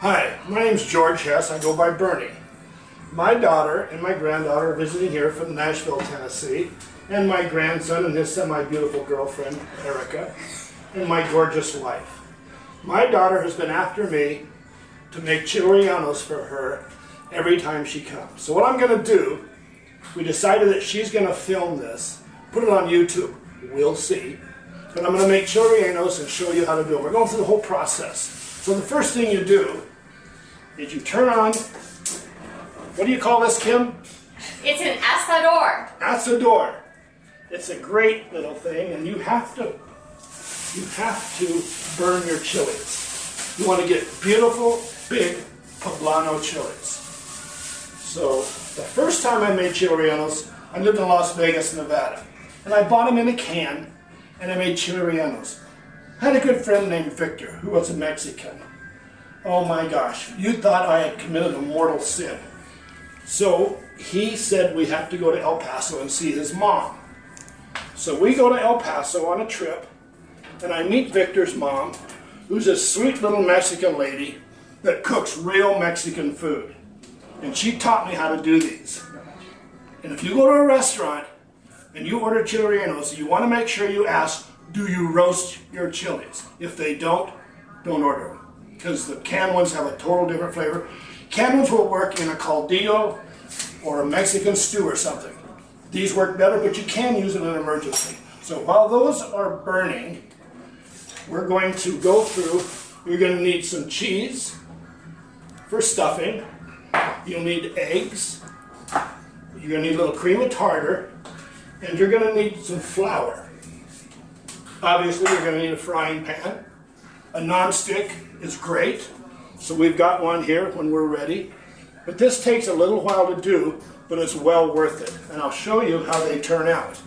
Hi, my name's George Hess. I go by Bernie. My daughter and my granddaughter are visiting here from Nashville, Tennessee, and my grandson and his semi-beautiful girlfriend, Erica, and my gorgeous wife. My daughter has been after me to make Chili Rellenos for her every time she comes. So what I'm going to do, we decided that she's going to film this, put it on YouTube. We'll see. But I'm going to make Chili Rellenos and show you how to do it. We're going through the whole process. So the first thing you do is you turn on, what do you call this, Kim? It's an asador. Asador. It's a great little thing, and you have to burn your chilies. You want to get beautiful, big poblano chilies. So the first time I made Chili Rellenos, I lived in Las Vegas, Nevada, and I bought them in a can, and I made Chili Rellenos. I had a good friend named Victor, who was a Mexican. Oh my gosh, you thought I had committed a mortal sin. So he said we have to go to El Paso and see his mom. So we go to El Paso on a trip, and I meet Victor's mom, who's a sweet little Mexican lady that cooks real Mexican food. And she taught me how to do these. And if you go to a restaurant and you order Chili Rellenos, you want to make sure you ask, do you roast your chilies? If they don't order them. Because the canned ones have a total different flavor. Canned ones will work in a caldillo or a Mexican stew or something. These work better, but you can use them in an emergency. So while those are burning, we're going to go through, you're going to need some cheese for stuffing. You'll need eggs. You're going to need a little cream of tartar. And you're going to need some flour. Obviously, you're going to need a frying pan. A non-stick is great. So we've got one here when we're ready. But this takes a little while to do, but it's well worth it. And I'll show you how they turn out.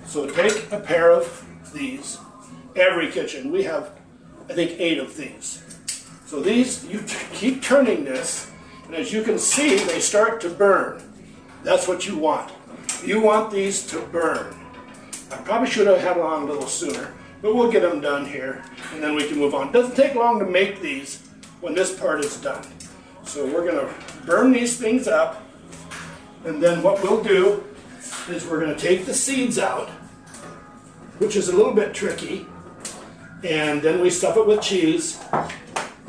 So take a pair of these. Every kitchen, we have, I think, 8 of these. So these, you keep turning this, and as you can see, they start to burn. That's what you want. You want these to burn. I probably should have had them on a little sooner, but we'll get them done here, and then we can move on. It doesn't take long to make these when this part is done. So we're going to burn these things up, and then what we'll do is we're going to take the seeds out, which is a little bit tricky, and then we stuff it with cheese.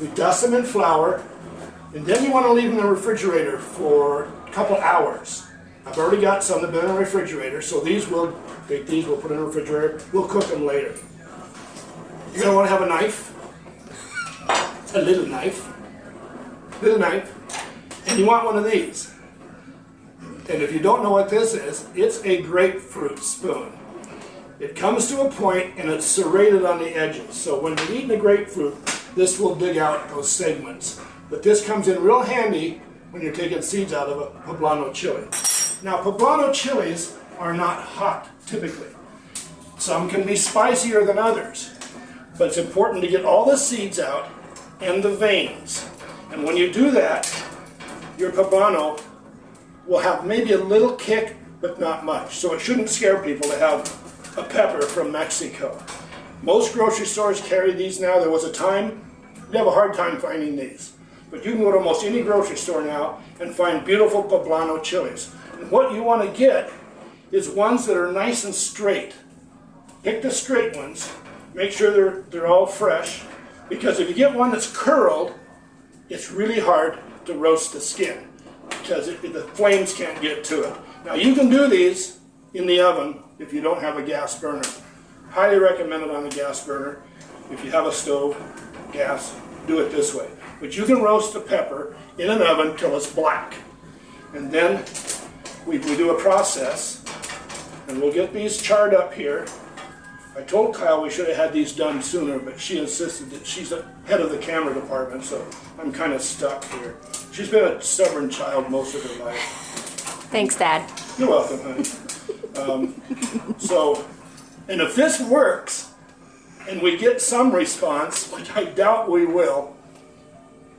We dust them in flour, and then you want to leave them in the refrigerator for a couple hours. I've already got some that have been in the refrigerator, so we'll put in the refrigerator. We'll cook them later. You're going to want to have a knife, a little knife, and you want one of these. And if you don't know what this is, it's a grapefruit spoon. It comes to a point and it's serrated on the edges. So when you're eating a grapefruit, this will dig out those segments. But this comes in real handy when you're taking seeds out of a poblano chili. Now, poblano chilies are not hot, typically. Some can be spicier than others. But it's important to get all the seeds out and the veins. And when you do that, your poblano will have maybe a little kick, but not much. So it shouldn't scare people to have a pepper from Mexico. Most grocery stores carry these now. There was a time, you'd have a hard time finding these. But you can go to almost any grocery store now and find beautiful poblano chilies. And what you want to get is ones that are nice and straight. Pick the straight ones. Make sure they're all fresh. Because if you get one that's curled, it's really hard to roast the skin. Because the flames can't get to it. Now you can do these in the oven if you don't have a gas burner. Highly recommend it on a gas burner. If you have a stove, gas, do it this way. But you can roast the pepper in an oven till it's black. And then we do a process, and we'll get these charred up here. I told Kyle we should have had these done sooner, but she insisted that she's the head of the camera department, so I'm kind of stuck here. She's been a stubborn child most of her life. Thanks, Dad. You're welcome, honey. And if this works, and we get some response, which I doubt we will,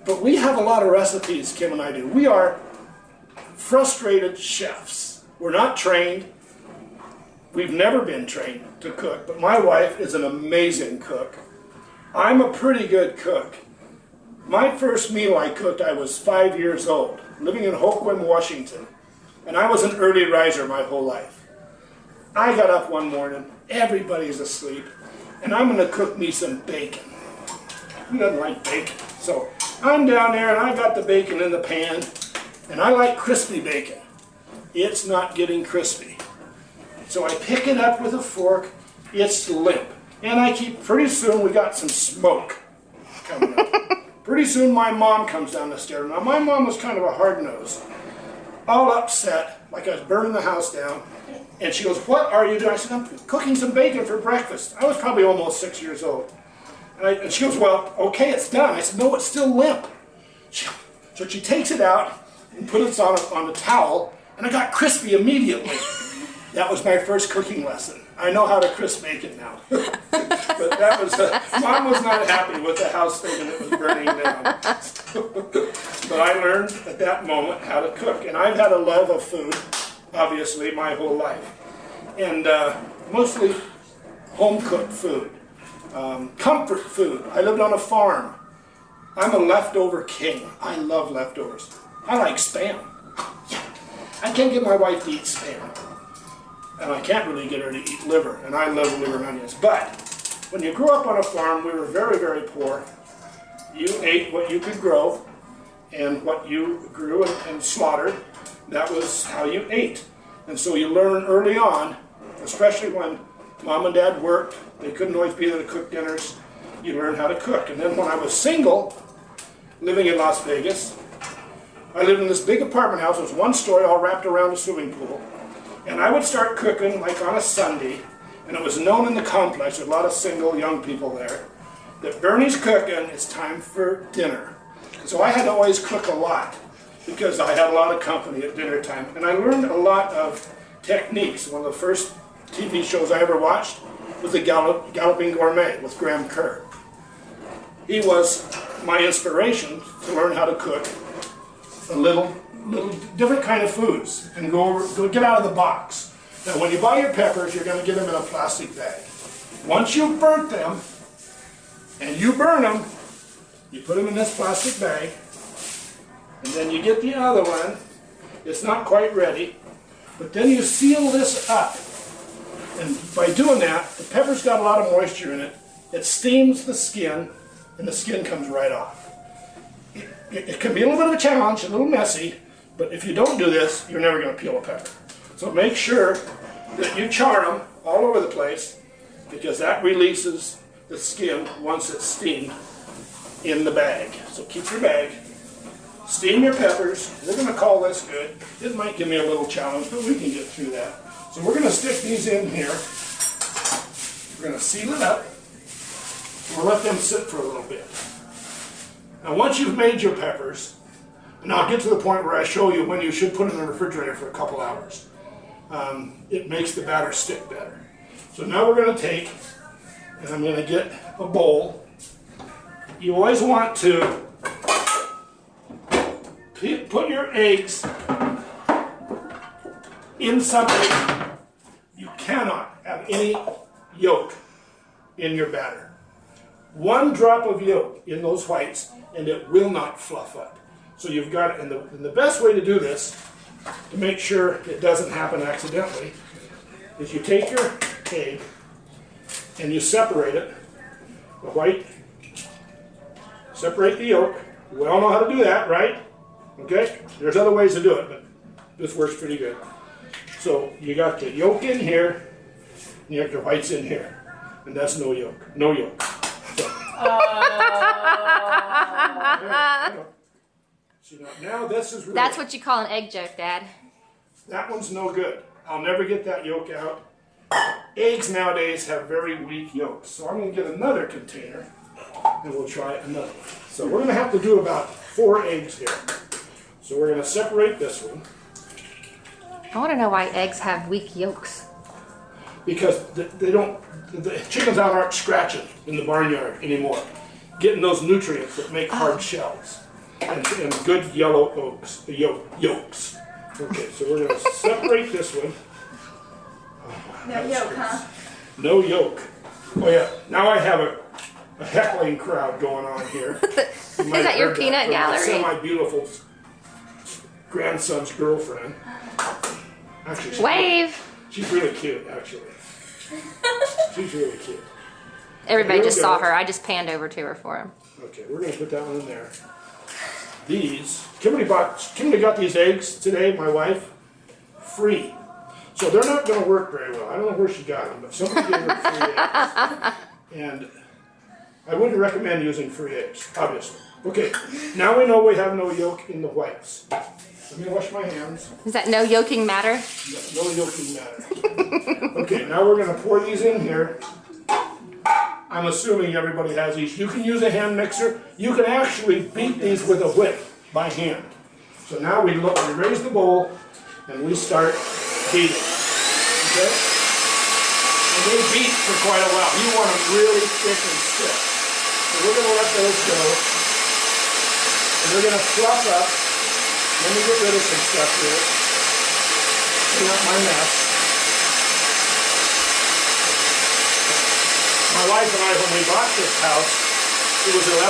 but we have a lot of recipes, Kim and I do. We are frustrated chefs. We're not trained. We've never been trained to cook, but my wife is an amazing cook. I'm a pretty good cook, My first meal I cooked, I was 5 years old, living in Hoquiam, Washington. And I was an early riser my whole life. I got up one morning, everybody's asleep, and I'm going to cook me some bacon. Who doesn't like bacon? So I'm down there and I got the bacon in the pan, and I like crispy bacon. It's not getting crispy. So I pick it up with a fork, it's limp. And I keep, pretty soon we got some smoke coming up. Pretty soon my mom comes down the stairs. Now my mom was kind of a hard nose, all upset, like I was burning the house down. And she goes, "What are you doing?" I said, "I'm cooking some bacon for breakfast." I was probably almost 6 years old. And she goes, "Well, okay, it's done." I said, "No, it's still limp." So she takes it out and puts it on a towel, and I got crispy immediately. That was my first cooking lesson. I know how to crisp bacon now. But that was, Mom was not happy with the house thinking it was burning down. But I learned at that moment how to cook. And I've had a love of food, obviously, my whole life. And mostly home-cooked food. Comfort food. I lived on a farm. I'm a leftover king. I love leftovers. I like Spam. Yeah. I can't get my wife to eat Spam. And I can't really get her to eat liver, and I love liver and onions. But when you grew up on a farm, we were very, very poor. You ate what you could grow, and what you grew and slaughtered, that was how you ate. And so you learn early on, especially when Mom and Dad worked, they couldn't always be there to cook dinners, you learn how to cook. And then when I was single, living in Las Vegas, I lived in this big apartment house. It was one story, all wrapped around a swimming pool. And I would start cooking like on a Sunday, and it was known in the complex, there's a lot of single young people there, that Bernie's cooking, it's time for dinner. So I had to always cook a lot, because I had a lot of company at dinner time. And I learned a lot of techniques. One of the first TV shows I ever watched was The Galloping Gourmet with Graham Kerr. He was my inspiration to learn how to cook a little different kind of foods and go get out of the box. Now when you buy your peppers, you're going to get them in a plastic bag. Once you've burnt them and you burn them, you put them in this plastic bag, and then you get the other one. It's not quite ready, but then you seal this up. And by doing that, the pepper's got a lot of moisture in it. It steams the skin, and the skin comes right off. It can be a little bit of a challenge, a little messy, but if you don't do this, you're never going to peel a pepper. So make sure that you char them all over the place, because that releases the skin once it's steamed in the bag. So keep your bag, steam your peppers. We're going to call this good. It might give me a little challenge, but we can get through that. So we're going to stick these in here. We're going to seal it up. We'll let them sit for a little bit. Now once you've made your peppers, and I'll get to the point where I show you when you should put it in the refrigerator for a couple hours. It makes the batter stick better. So now we're going to take, and I'm going to get a bowl. You always want to put your eggs in something. You cannot have any yolk in your batter. One drop of yolk in those whites, and it will not fluff up. So you've got it, and the best way to do this, to make sure it doesn't happen accidentally, is you take your egg and you separate it, the white, separate the yolk. We all know how to do that, right? Okay? There's other ways to do it, but this works pretty good. So you got the yolk in here, and you have your whites in here, and that's no yolk. No yolk. So. See, now this is really, That's what you call an egg joke, Dad. that one's no good. I'll never get that yolk out. Eggs nowadays have very weak yolks. So I'm going to get another container, and we'll try another one. So we're going to have to do about 4 eggs here. So we're going to separate this one. I want to know why eggs have weak yolks. Because they don't, the chickens aren't scratching in the barnyard anymore, getting those nutrients that make hard shells and good yellow yolks. Okay, so we're going to separate this one. Oh, No yolk, huh? No yolk. Oh yeah, now I have a heckling crowd going on here. Is that your peanut gallery? Semi-beautiful grandson's girlfriend. Actually, Wave! She's really cute, actually. She's really cute. Everybody just saw her. I just panned over to her for him. Okay, we're going to put that one in there. These, Kimberly got these eggs today, my wife, free. So they're not going to work very well. I don't know where she got them, but somebody gave her free eggs. And I wouldn't recommend using free eggs, obviously. Okay, now we know we have no yolk in the whites. Let me wash my hands. Is that no yolking matter? No yolking matter. Okay, now we're going to pour these in here. I'm assuming everybody has these. You can use a hand mixer. You can actually beat these with a whip by hand. So now we raise the bowl and we start beating. Okay? And they beat for quite a while. You want them really thick and stiff. So we're going to let those go. And we're going to fluff up. Let me get rid of some stuff here. Clean up my mess. My wife and I, when we bought this house, it was 1,100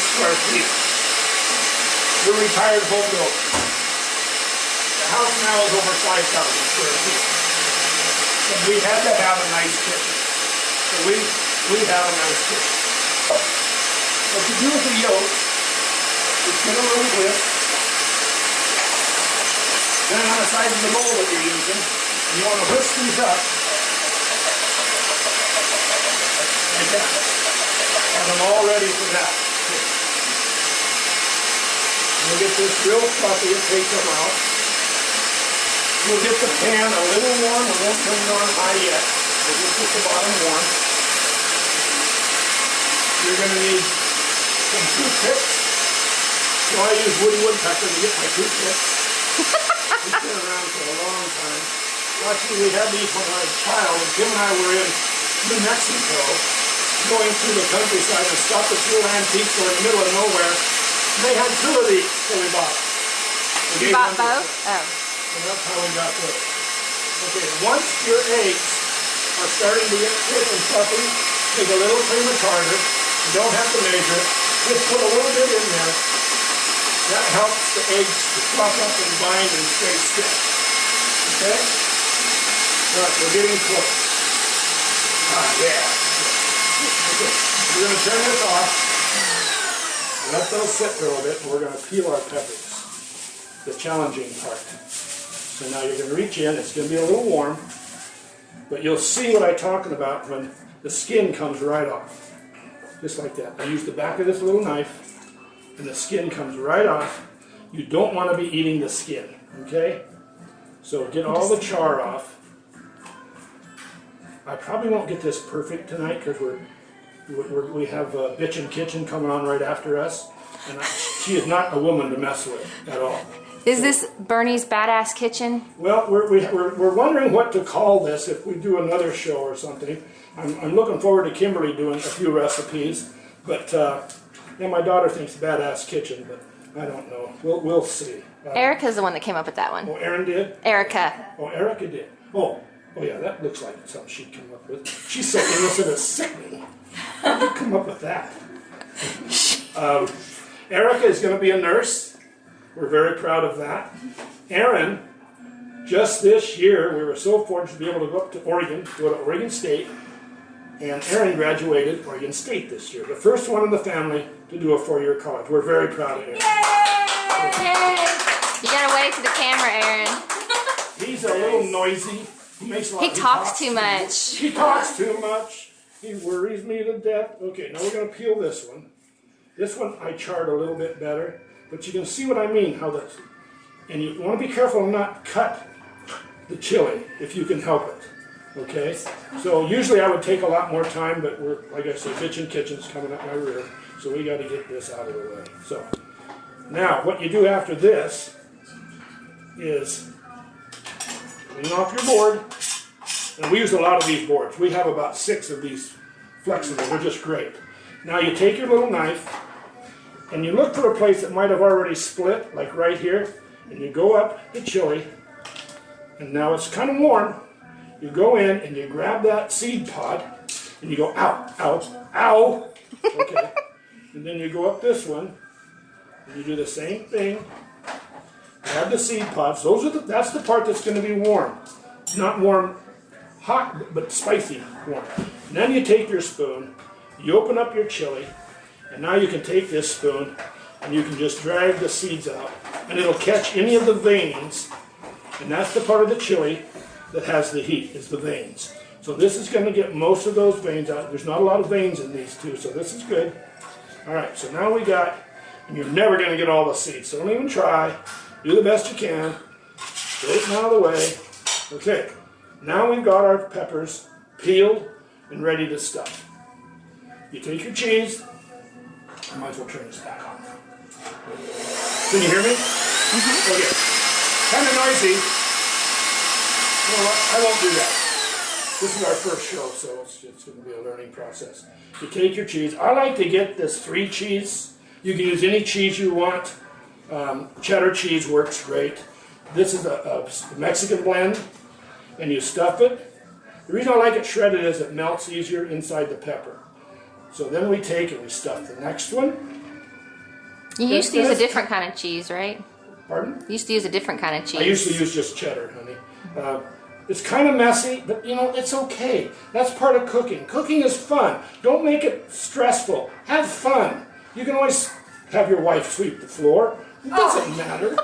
square feet. We're retired home builders. The house now is over 5,000 square feet. And we had to have a nice kitchen. So we have a nice kitchen. What you do with the yolk is get a little whisk. Then on the sides of the bowl that you're using, you want to whisk these up. Like that. Have them all ready for that. We'll get this real fluffy and take them out. We'll get the pan a little warm. We won't turn it on high yet. We'll just get the bottom warm. You're going to need some toothpicks. So I use Woody Woodpecker to get my toothpicks. It's been around for a long time. Actually, we had these when I was a child, and Kim and I were in New Mexico, going through the countryside and stopped at little antique store in the middle of nowhere. And they had two of these, so we bought them. You bought both? Oh. And that's how we got those. Okay, once your eggs are starting to get thick and fluffy, take a little cream of tartar. You don't have to measure it. Just put a little bit in there. That helps the eggs to fluff up and bind and stay stiff. Okay? All right, we're getting close. Yeah. Okay, we're going to turn this off. Let those sit for a little bit, and we're going to peel our peppers. The challenging part. So now you're going to reach in. It's going to be a little warm, but you'll see what I'm talking about when the skin comes right off. Just like that. I use the back of this little knife, and the skin comes right off. You don't want to be eating the skin, okay? So get all the char off. I probably won't get this perfect tonight because we have Bitchin' Kitchen coming on right after us, and she is not a woman to mess with at all. Is this Bernie's Badass Kitchen? Well, we're wondering what to call this if we do another show or something. I'm looking forward to Kimberly doing a few recipes, but yeah, my daughter thinks Badass Kitchen, but I don't know. We'll see. Erica's the one that came up with that one. Oh, Erin did? Erica. Oh, Erica did. Oh yeah, that looks like something she'd come up with. She's so innocent it's sickening. How did you come up with that? Erica is going to be a nurse. We're very proud of that. Erin, just this year, we were so fortunate to be able to go up to Oregon, go to Oregon State, and Erin graduated Oregon State this year. The first one in the family to do a 4-year college. We're very proud of Erin. Yay! You gotta wave to the camera, Aaron. He's a little noisy. He talks too much. He talks too much. He worries me to death. Okay, now we're going to peel this one. This one I charred a little bit better, but you can see what I mean, how this. And you want to be careful and not cut the chili if you can help it. Okay? So usually I would take a lot more time, but we're, like I said, Bitchin' Kitchen's coming up my rear, so we got to get this out of the way. So now what you do after this is clean off your board. And we use a lot of these boards. We have about 6 of these flexible. They're just great. Now you take your little knife and you look for a place that might have already split, like right here, and you go up the chili, and now it's kind of warm. You go in and you grab that seed pod and you go, ow, ow, ow. Okay. And then you go up this one, and you do the same thing. Add the seed pods. That's the part that's going to be warm. Not warm, hot, but spicy warm. And then you take your spoon, you open up your chili, and now you can take this spoon and you can just drag the seeds out, and it'll catch any of the veins. And that's the part of the chili that has the heat, is the veins. So this is going to get most of those veins out. There's not a lot of veins in these two, so this is good. All right, so now we got, and you're never going to get all the seeds, so don't even try. Do the best you can. Get it out of the way. Okay, now we've got our peppers peeled and ready to stuff. You take your cheese. I might as well turn this back on. Can you hear me? Mm-hmm. Okay. Kind of noisy. You know what? I won't do that. This is our first show, so it's going to be a learning process. You take your cheese. I like to get this 3 cheese. You can use any cheese you want. Cheddar cheese works great. This is a Mexican blend, and you stuff it. The reason I like it shredded is it melts easier inside the pepper. So then we take and we stuff the next one. You used to use a different kind of cheese, right? Pardon? You used to use a different kind of cheese. I used to use just cheddar, honey. It's kind of messy, but you know, it's okay. That's part of cooking. Cooking is fun. Don't make it stressful. Have fun. You can always have your wife sweep the floor. It doesn't matter.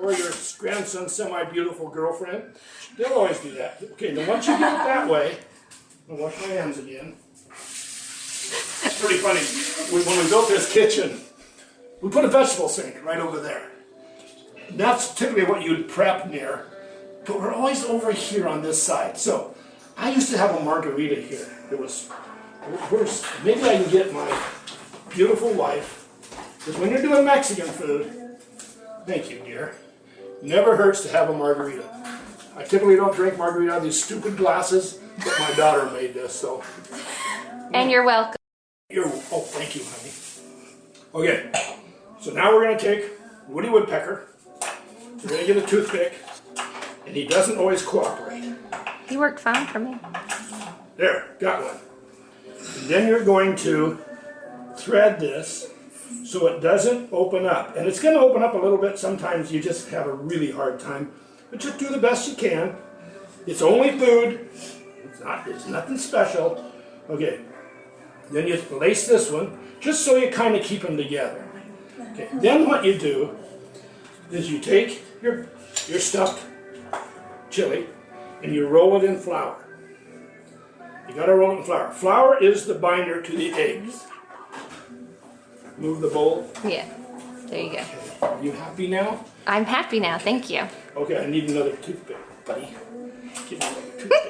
Or your grandson's semi-beautiful girlfriend. They'll always do that. Okay, now once you get it that way, I'll wash my hands again. It's pretty funny. When we built this kitchen, we put a vegetable sink right over there. That's typically what you'd prep near, but we're always over here on this side. So I used to have a margarita here. It was, maybe I can get my beautiful wife, because when you're doing Mexican food, thank you, dear, never hurts to have a margarita. I typically don't drink margarita out of these stupid glasses, but my daughter made this, so. And you're welcome. Oh, thank you, honey. Okay, so now we're going to take Woody Woodpecker. We're going to get a toothpick, and he doesn't always cooperate. He worked fine for me. There, got one. And then you're going to thread this so it doesn't open up. And it's going to open up a little bit. Sometimes you just have a really hard time. But just do the best you can. It's only food. It's nothing special. Okay. Then you lace this one, just so you kind of keep them together. Okay. Then what you do is you take your stuffed chili and you roll it in flour. You got to roll it in flour. Flour is the binder to the eggs. Move the bowl. Yeah. There you go. Okay. Are you happy now? I'm happy now. Thank you. Okay, I need another toothpick, buddy. Give me another toothpick.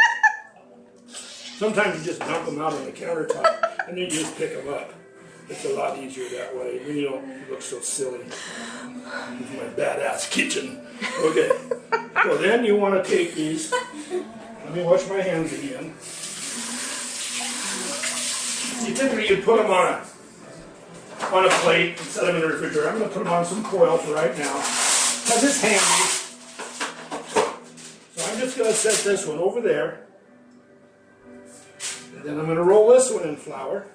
Sometimes you just dump them out on the countertop and then you just pick them up. It's a lot easier that way. Then you don't look so silly. It's my badass kitchen. Okay. So then you want to take these. Let me wash my hands again. You typically you'd put them on a plate and set them in the refrigerator. I'm going to put them on some foil for right now because it's handy. So I'm just going to set this one over there. And then I'm going to roll this one in flour.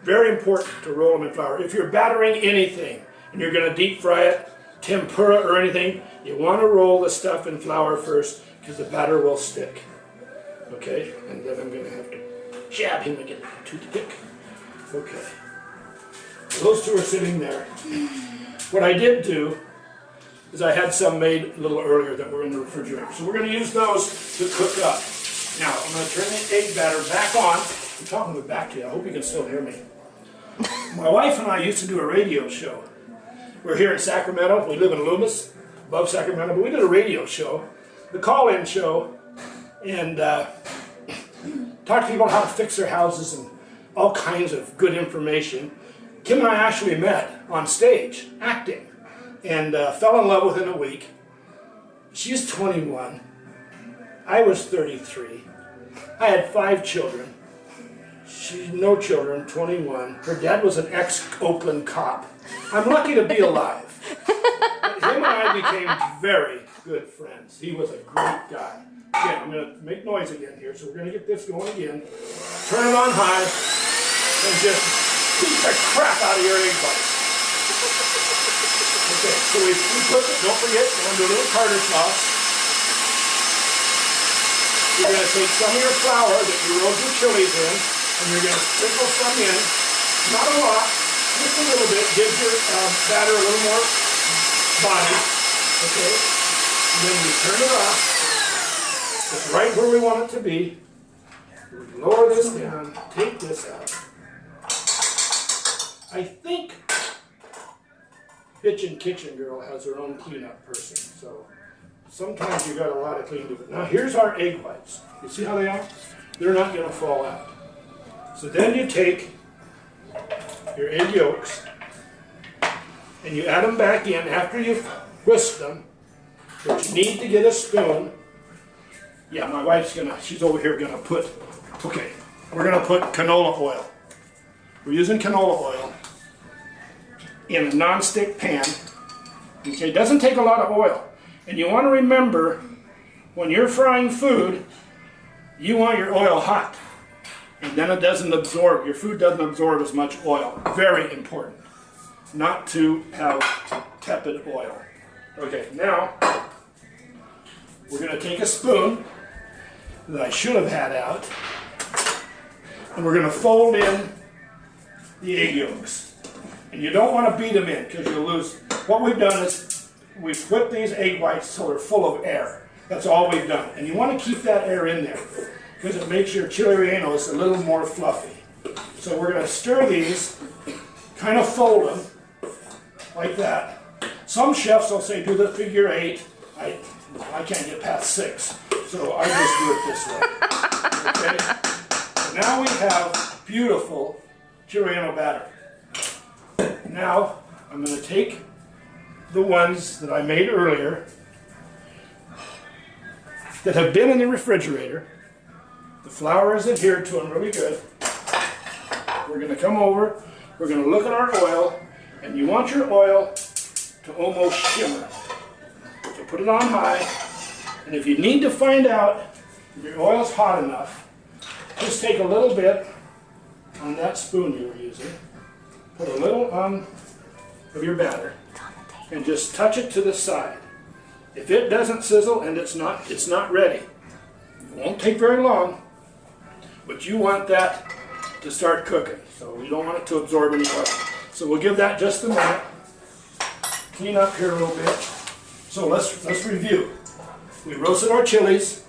Very important to roll them in flour. If you're battering anything and you're going to deep fry it, tempura or anything, you want to roll the stuff in flour first because the batter will stick. Okay? And then I'm going to have to jab him again with a toothpick. Okay. Those two are sitting there. What I did do is I had some made a little earlier that were in the refrigerator. So we're going to use those to cook up. Now, I'm going to turn the egg batter back on. I'm talking with back to you. I hope you can still hear me. My wife and I used to do a radio show. We're here in Sacramento. We live in Loomis, above Sacramento. But we did a radio show, the call-in show, and talked to people how to fix their houses and all kinds of good information. Kim and I actually met on stage, acting, and fell in love within a week. She's 21. I was 33. I had 5 children. She's no children, 21. Her dad was an ex-Oakland cop. I'm lucky to be alive. But him and I became very good friends. He was a great guy. Again, I'm going to make noise again here, so we're going to get this going again. Turn it on high. and just beat the crap out of your egg whites. Okay, so we put it, don't forget, we're going to do a little tartar sauce. You're going to take some of your flour that you rolled your chilies in, and you're going to sprinkle some in. Not a lot, just a little bit. Gives your batter a little more body. Okay? And then we turn it off. It's right where we want it to be. We lower this down, take this out. I think Kitchen Girl has her own cleanup person, so sometimes you got a lot of clean to it. Now here's our egg whites. You see how they are? They're not going to fall out. So then you take your egg yolks and you add them back in after you've whisked them. But you need to get a spoon. Yeah, my wife's she's over here gonna put, okay, we're gonna put canola oil. We're using canola oil in a non-stick pan. Okay, it doesn't take a lot of oil. And you want to remember, when you're frying food, you want your oil hot. And then it doesn't absorb, your food doesn't absorb as much oil. Very important. Not to have tepid oil. Okay, now, we're going to take a spoon that I should have had out, and we're going to fold in the egg yolks. And you don't want to beat them in because you'll lose. What we've done is we've put these egg whites till they're full of air. That's all we've done. And you want to keep that air in there because it makes your chili rellenos a little more fluffy. So we're going to stir these, kind of fold them like that. Some chefs will say do the figure 8. I can't get past 6, so I just do it this way. Okay? So now we have beautiful chili relleno batter. Now I'm going to take the ones that I made earlier that have been in the refrigerator. The flour is adhered to them really good. We're going to come over, we're going to look at our oil, and you want your oil to almost shimmer. So put it on high, and if you need to find out if your oil's hot enough, just take a little bit on that spoon you were using, put a little on of your batter, and just touch it to the side. If it doesn't sizzle and it's not ready, it won't take very long, but you want that to start cooking. So we don't want it to absorb any oil. So we'll give that just a minute. Clean up here a little bit. So let's review. We roasted our chilies,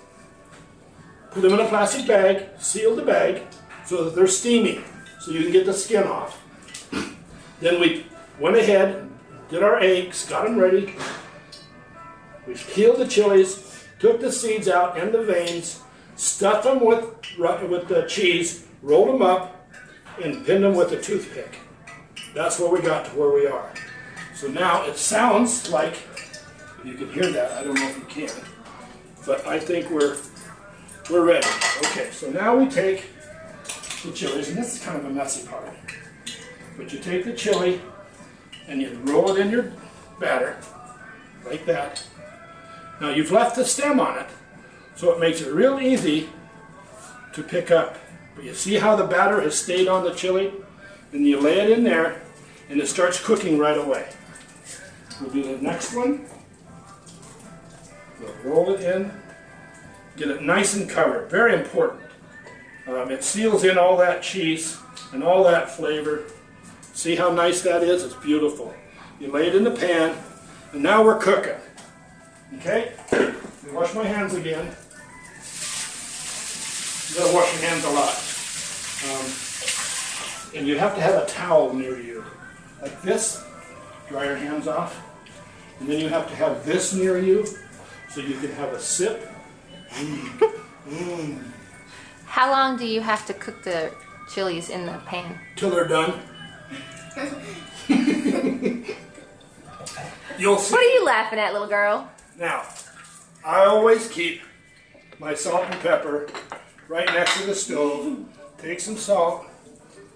put them in a plastic bag, sealed the bag so that they're steamy, so you can get the skin off. Then we went ahead, did our eggs, got them ready. We peeled the chilies, took the seeds out and the veins, stuffed them with the cheese, rolled them up, and pinned them with a toothpick. That's where we got to where we are. So now it sounds like, you can hear that, I don't know if you can, but I think we're ready. Okay, so now we take the chilies, and this is kind of a messy part, but you take the chili and you roll it in your batter, like that. Now you've left the stem on it, so it makes it real easy to pick up. But you see how the batter has stayed on the chili? And you lay it in there, and it starts cooking right away. We'll do the next one. We'll roll it in, get it nice and covered. Very important. It seals in all that cheese and all that flavor. See how nice that is? It's beautiful. You lay it in the pan, and now we're cooking. Okay? Let me wash my hands again. You gotta wash your hands a lot. And you have to have a towel near you. Like this. Dry your hands off. And then you have to have this near you so you can have a sip. How long do you have to cook the chilies in the pan? Till they're done. You'll see. What are you laughing at, little girl? Now, I always keep my salt and pepper right next to the stove. Take some salt,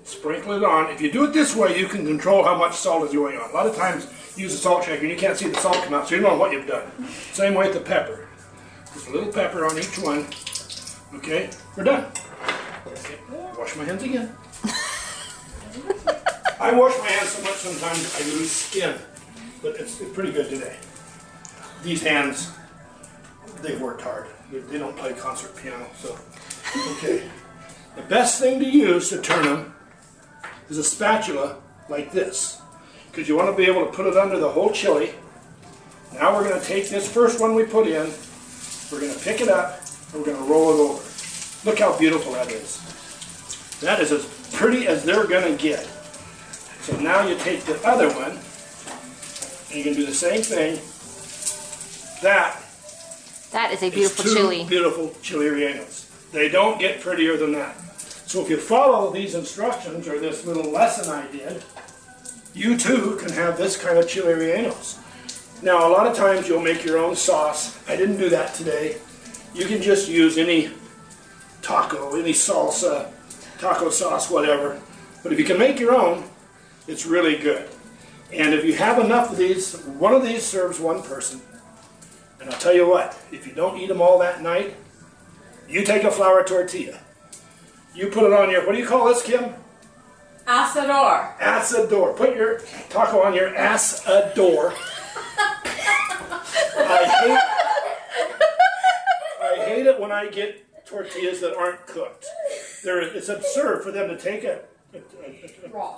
sprinkle it on. If you do it this way, you can control how much salt is going on. A lot of times you use a salt shaker and you can't see the salt come out, so you don't know what you've done. Same way with the pepper. Just a little pepper on each one. Okay, we're done. Okay, wash my hands again. I wash my hands so much sometimes I lose skin, but it's pretty good today. These hands, they've worked hard. They don't play concert piano, so, okay. The best thing to use to turn them is a spatula like this, because you want to be able to put it under the whole chili. Now we're going to take this first one we put in, we're going to pick it up, and we're going to roll it over. Look how beautiful that is. That is as pretty as they're going to get. So now you take the other one, and you can do the same thing. That is a beautiful is two chili. Beautiful chili rellenos. They don't get prettier than that. So if you follow these instructions or this little lesson I did, you too can have this kind of chili rellenos. Now a lot of times you'll make your own sauce. I didn't do that today. You can just use any taco, any salsa, taco sauce, whatever. But if you can make your own, it's really good. And if you have enough of these, one of these serves one person. And I'll tell you what, if you don't eat them all that night, you take a flour tortilla. You put it on your, what do you call this, Kim? Asador. Asador. Put your taco on your asador. I hate it when I get tortillas that aren't cooked. It's absurd for them to take a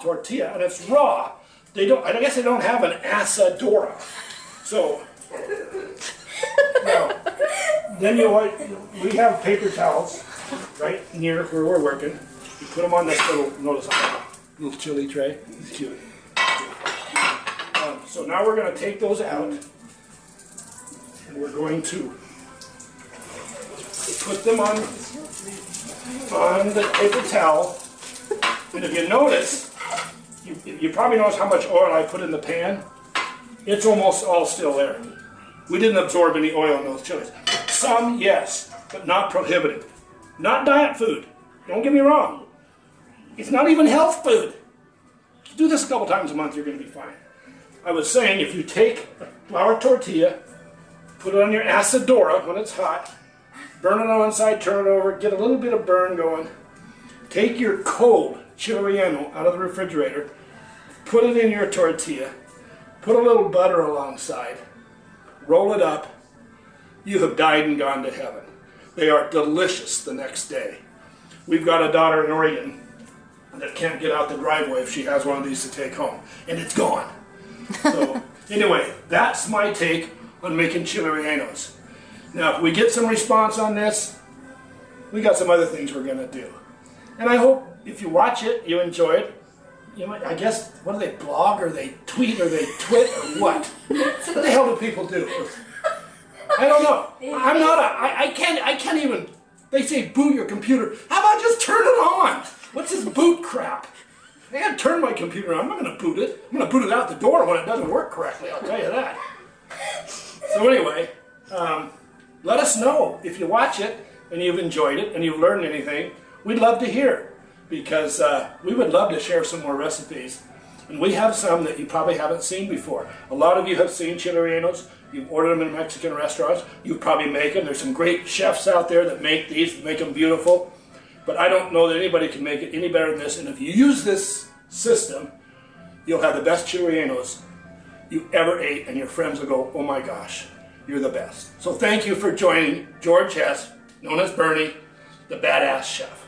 tortilla and it's raw. They don't. I guess they don't have an asadora. So now, then we have paper towels right near where we're working. You put them on this little chili tray. It's cute. So now we're going to take those out, and we're going to put them on the paper towel. And if you notice, you probably notice how much oil I put in the pan. It's almost all still there. We didn't absorb any oil in those chilies. Some, yes, but not prohibitive. Not diet food. Don't get me wrong. It's not even health food. You do this a couple times a month, you're going to be fine. I was saying, if you take a flour tortilla, put it on your asadora when it's hot, burn it on one side, turn it over, get a little bit of burn going. Take your cold chili relleno out of the refrigerator, put it in your tortilla, put a little butter alongside, roll it up. You have died and gone to heaven. They are delicious the next day. We've got a daughter in Oregon that can't get out the driveway if she has one of these to take home, and it's gone. So anyway, that's my take on making chili rellenos. Now, if we get some response on this, we got some other things we're going to do. And I hope if you watch it, you enjoy it. You might, I guess, what do they blog or they tweet or they twit or what? What the hell do people do? I don't know. I'm not I can't even, they say boot your computer. How about just turn it on? What's this boot crap? I gotta turn my computer on. I'm not gonna boot it. I'm gonna boot it out the door when it doesn't work correctly, I'll tell you that. So anyway, let us know if you watch it and you've enjoyed it and you've learned anything. We'd love to hear, because we would love to share some more recipes. And we have some that you probably haven't seen before. A lot of you have seen chili rellenos. You've ordered them in Mexican restaurants. You probably make them. There's some great chefs out there that make these, make them beautiful. But I don't know that anybody can make it any better than this. And if you use this system, you'll have the best chili rellenos you ever ate. And your friends will go, oh my gosh, you're the best. So thank you for joining George Hess, known as Bernie, the Badass Chef.